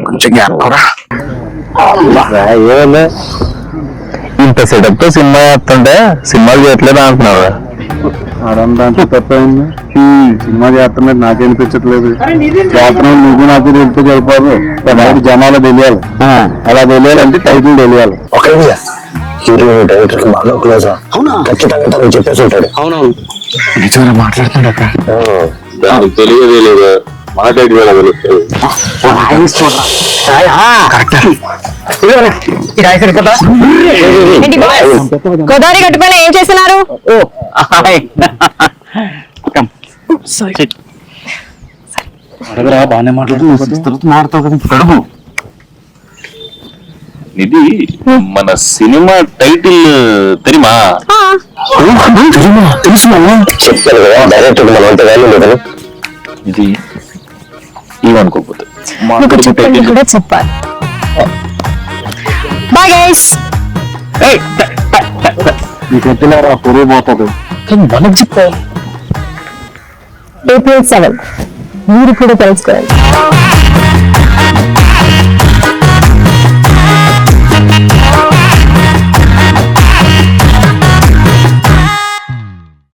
కొంచెం ఏమన్నా ఇంత సెటప్ తో సినిమా చేస్తుంటే సినిమాలు చేయట్లేదు అంటున్నావు. అదంతా తప్పైంది. సినిమా చేస్తున్నట్టు నాకేనిపించట్లేదు. చేస్తున్నావు నువ్వు నాకు తెలిస్తే సరిపోదు. జనాలు తెలియాలి. అలా తెలియాలంటే టైటిల్ తెలియాలి. హీరో డైరెక్టర్ బాగా క్లోజ్. ఖచ్చితంగా తను చెప్పేసి ఉంటాడు. అవునవును నిజంగా మాట్లాడుతున్నాడు అక్కడ. తెలియదు మన టైటిల్ గోదావరి గట్టుపైన ఏం చేస్తున్నారు? అడగరా బాగానే మాట్లాడుతూ ఇది మన సినిమా టైటిల్ తెరిమా? చెప్తాను కదా డైరెక్టర్ మన అంత వాల్యూ లేదు. ఇది ఏమనుకోకపోతే కూడా చెప్పాలి. Bye guys. నీకు ఎత్తినారా పొరుగు పోతుంది. మనకు చెప్పాలి. April 7 మీరు కూడా తెలుసుకోవాలి.